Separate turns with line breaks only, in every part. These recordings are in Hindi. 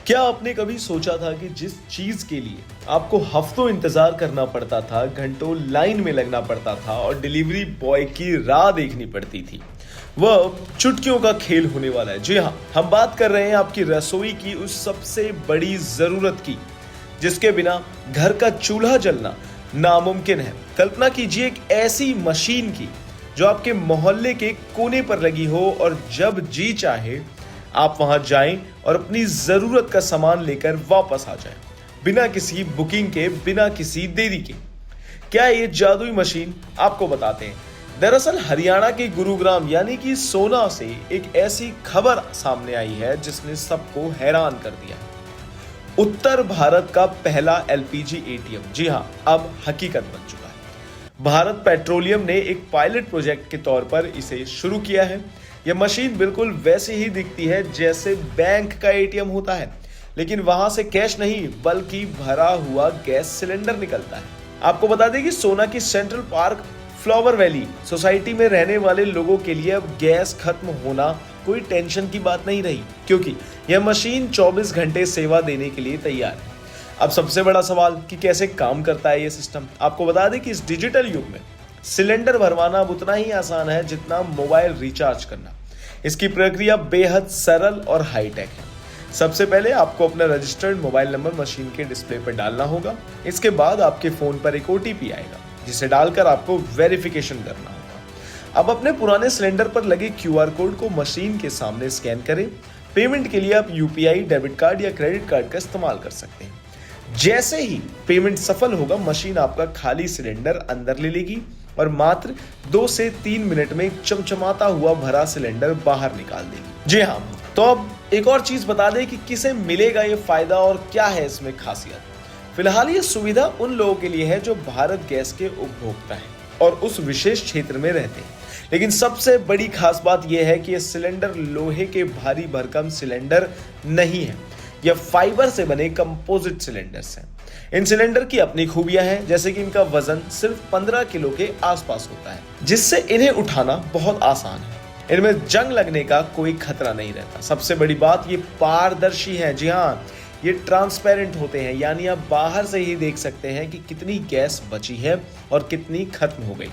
क्या आपने कभी सोचा था कि जिस चीज के लिए आपको हफ्तों इंतजार करना पड़ता था, घंटों लाइन में लगना पड़ता था और डिलीवरी बॉय की राह देखनी पड़ती थी, वह अब चुटकियों का खेल होने वाला है। जी हाँ, हम बात कर रहे हैं आपकी रसोई की उस सबसे बड़ी जरूरत की, जिसके बिना घर का चूल्हा जलना नामुमकिन है। कल्पना कीजिए एक ऐसी मशीन की जो आपके मोहल्ले के कोने पर लगी हो और जब जी चाहे आप वहां जाएं और अपनी जरूरत का सामान लेकर वापस आ जाएं, बिना किसी बुकिंग के, बिना किसी देरी के। क्या ये जादुई मशीन? आपको बताते हैं। दरअसल हरियाणा के गुरुग्राम यानी कि सोना से एक ऐसी खबर सामने आई है जिसने सबको हैरान कर दिया। उत्तर भारत का पहला एलपीजी एटीएम, जी हां, अब हकीकत बन चुका है। भारत पेट्रोलियम ने एक पायलट प्रोजेक्ट के तौर पर इसे शुरू किया है। यह मशीन बिल्कुल वैसे ही दिखती है जैसे बैंक का एटीएम होता है, लेकिन वहां से कैश नहीं बल्कि भरा हुआ गैस सिलेंडर निकलता है। आपको बता दें कि सोना की central park flower valley society में रहने वाले लोगों के लिए अब गैस खत्म होना कोई टेंशन की बात नहीं रही, क्योंकि यह मशीन 24 घंटे सेवा देने के लिए तैयार है। अब सबसे बड़ा सवाल कि कैसे काम करता है यह सिस्टम। आपको बता दें कि इस डिजिटल युग में सिलेंडर भरवाना अब उतना ही आसान है जितना मोबाइल रिचार्ज करना। इसकी प्रक्रिया बेहद सरल और हाईटेक है। सबसे पहले आपको अपना रजिस्टर्ड मोबाइल नंबर मशीन के डिस्प्ले पर डालना होगा। इसके बाद आपके फोन पर एक ओटीपी आएगा, जिसे डालकर आपको वेरिफिकेशन करना होगा। अब अपने पुराने सिलेंडर पर लगे क्यूआर कोड को मशीन के सामने स्कैन करें। पेमेंट के लिए आप यूपीआई, डेबिट कार्ड या क्रेडिट कार्ड का इस्तेमाल कर सकते हैं। जैसे ही पेमेंट सफल होगा, मशीन आपका खाली सिलेंडर अंदर ले लेगी और मात्र 2 से 3 मिनट में एक चमचमाता हुआ भरा सिलेंडर बाहर निकाल देगी। जी हाँ, तो अब एक और चीज बता दें कि किसे मिलेगा ये फायदा और क्या है इसमें खासियत। फिलहाल ये सुविधा उन लोगों के लिए है जो भारत गैस के उपभोक्ता हैं और उस विशेष क्षेत्र में रहते हैं। लेकिन सबसे बड़ी खास बात यह है कि यह सिलेंडर लोहे के भारी भरकम सिलेंडर नहीं है, यह फाइबर से बने कंपोजिट सिलेंडर्स हैं। इन सिलेंडर की अपनी खूबियां हैं, जैसे कि इनका वजन सिर्फ 15 किलो के आसपास होता है, जिससे इन्हें उठाना बहुत आसान है। इनमें जंग लगने का कोई खतरा नहीं रहता। सबसे बड़ी बात, ये पारदर्शी है। जी हाँ, ये ट्रांसपेरेंट होते हैं, यानी आप बाहर से ही देख सकते हैं कि कितनी गैस बची है और कितनी खत्म हो गई।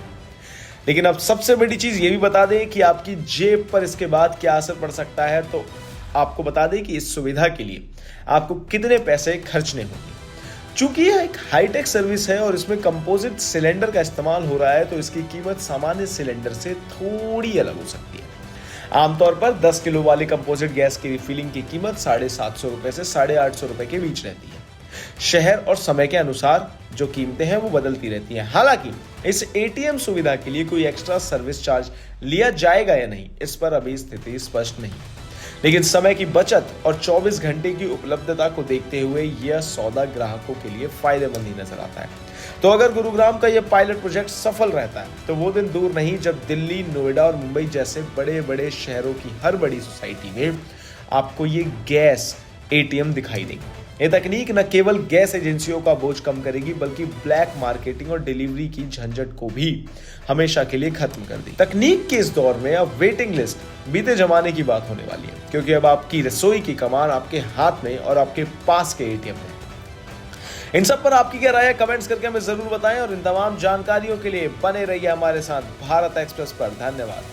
लेकिन अब सबसे बड़ी चीज ये भी बता दें कि आपकी जेब पर इसके बाद क्या असर पड़ सकता है। तो आपको बता दें कि इस सुविधा के लिए आपको कितने पैसे खर्चने होंगे। चूंकि यह एक हाईटेक सर्विस है और इसमें कंपोजिट सिलेंडर का इस्तेमाल हो रहा है, तो इसकी कीमत सामान्य सिलेंडर से थोड़ी अलग हो सकती है। आमतौर पर 10 किलो वाले कंपोजिट गैस की रिफिलिंग की कीमत 750 रुपए से 850 रुपए के बीच रहती है। शहर और समय के अनुसार जो कीमतें हैं वो बदलती रहती हैं। हालांकि इस एटीएम सुविधा के लिए कोई एक्स्ट्रा सर्विस चार्ज लिया जाएगा या नहीं, इस पर अभी स्थिति स्पष्ट नहीं। लेकिन समय की बचत और 24 घंटे की उपलब्धता को देखते हुए यह सौदा ग्राहकों के लिए फायदेमंद ही नजर आता है। तो अगर गुरुग्राम का यह पायलट प्रोजेक्ट सफल रहता है तो वो दिन दूर नहीं जब दिल्ली, नोएडा और मुंबई जैसे बड़े बड़े शहरों की हर बड़ी सोसाइटी में आपको ये गैस एटीएम दिखाई देंगे। ये तकनीक न केवल गैस एजेंसियों का बोझ कम करेगी, बल्कि ब्लैक मार्केटिंग और डिलीवरी की झंझट को भी हमेशा के लिए खत्म कर देगी। तकनीक के इस दौर में अब वेटिंग लिस्ट बीते जमाने की बात होने वाली है, क्योंकि अब आपकी रसोई की कमान आपके हाथ में और आपके पास के एटीएम में। इन सब पर आपकी क्या राय है, कमेंट्स करके हमें जरूर बताएं और इन तमाम जानकारियों के लिए बने रहिए हमारे साथ भारत एक्सप्रेस पर। धन्यवाद।